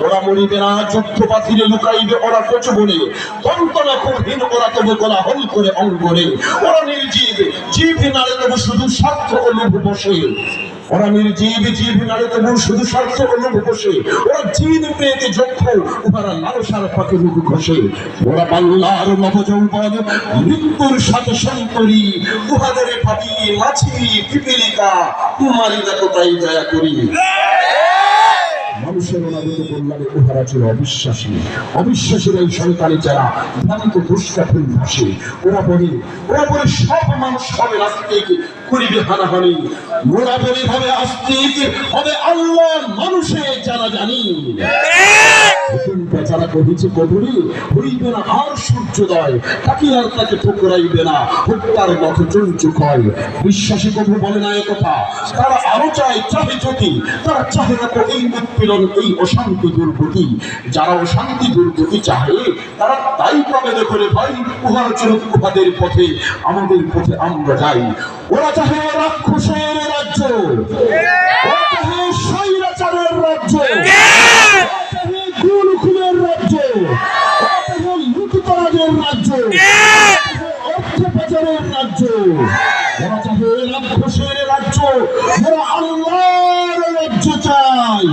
ওরা মরিবে না, যুদ্ধ বাতিলে লুকাইবে ওরা কচুবনে, তন্তনা খুবহীন ওরা তবু গলা হল করে অঙ্গনে। ওরা নির্জীব, জীব নাড়ে তবু শুধু স্বার্থ ও লোভ বসে। ওরা নির্জীব, জীব নাড়ে তবু শুধু স্বার্থ ও লোভ বসে। ওরা জিন পেতে যক্ষ, ওরা লালসার পাকে মুখ ঘষে। ওরা বাল্লার নবযৌবন, মৃত্যুর সাথে সন্তরী। উহাদের ভাবি মাছি পিপিলিকা, তোমারই দেখো তাই দয়া করি। মানুষের অনাগত কল্যাণে উহারা ছিল অবিশ্বাসী। অবিশ্বাসীরা এই সন্তানে যারা ভ্রান্ত দুষ্কাঠুল ভাসে। ওরা বলে সব মানুষ হবে নাস্তিক, করিবে হানাহানি। ওরা বলে হবে আস্তিক, হবে আল্লাহ মানুষে যারা জানি। যারা কহিছে কবুরি হইবে না আর সূর্যোদয়, তাকে আর তাকে ঠোকরাইবে না, হত্যার মতো চঞ্চুক হয়। বিশ্বাসী কবু বলে না একথা, তারা আরো চায় চাহে যদি, তারা চাহে না তো এই উৎপীড়ন, এই অশান্তি দুর্গতি। যারা অশান্তি দুর্গতি চাহে তারা তাই পাবে দেখলে ভাই। উহার চলুক উহাদের পথে, আমাদের পথে আমরা যাই। ওরা চাহে রাক্ষসের রাজ্য, ওরা চাহে স্বৈরাচারের রাজ্য, রাজ্য, অর্থ পাচারের রাজ্য। ওরা চাহে রাক্ষসের রাজ্য, ওরা আল্লাহর রাজ্য চায়।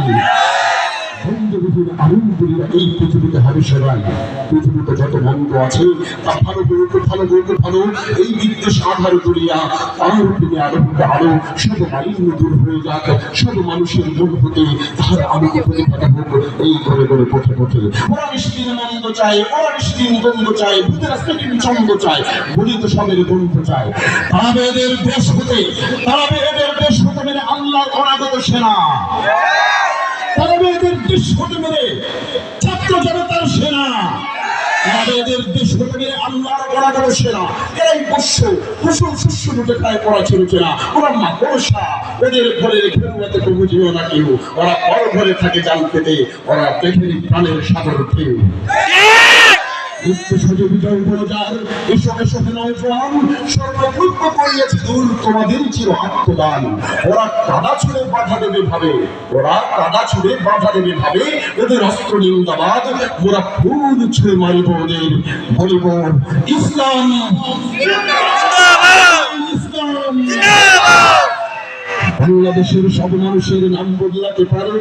আলহামদুলিল্লাহ এই পৃথিবীতে হবে সবাই। পৃথিবীতে যত মন্দ আছে তা ভালো বলতে ভালো বলতে ভালো। এই বিদ্বেষ আধার করিয়া তার উপরে আলোকিত আলো, সব মালিন্য দূর হয়ে যাক, সব মানুষের মন হতে তাহার আলোকে প্রতিভাটা হোক। এই করে করে পথে পথে ওরা নিষ্ঠিন মন্দ চায়, ওরা নিষ্ঠিন দ্বন্দ্ব চায়, ভূতের রাস্তাটি চন্দ্র চায়, বলি তো সবের দ্বন্দ্ব চায়। তারা এদের দেশ হতে, তারা এদের দেশ হতে মেরে আল্লাহর অনাগত সেনা, তারা এদের দেশ হতে মেরে ছাত্র জনতার সেনা, এদের দেশ হতে মেরে আল্লাহর অনাগত সেনা। এরাই বস্য কুসুম শস্য রুটে খায়, পড়া ছেড়েছে না। ওরা মা পরশা, ওদের ঘরের ঘেরুয়াতে তো বুঝিও না কেউ। ওরা পর ঘরে থাকে জাল পেতে, ওরা পেটের প্রাণের সাগর কেউ। তোমাদের চির আত্মদান। ওরা কাদা ছুড়ে বাধা দেবে ভাবে, ওরা কাদা ছুড়ে বাধা দেবে ভাবে, ওদের অস্ত্র নিন্দাবাদ। ওরা ফুল ছুঁড়ে মারিব ওদের, বলিব ইসলাম ইসলাম। বাংলাদেশের সব মানুষের নাম বদলাতে পারে।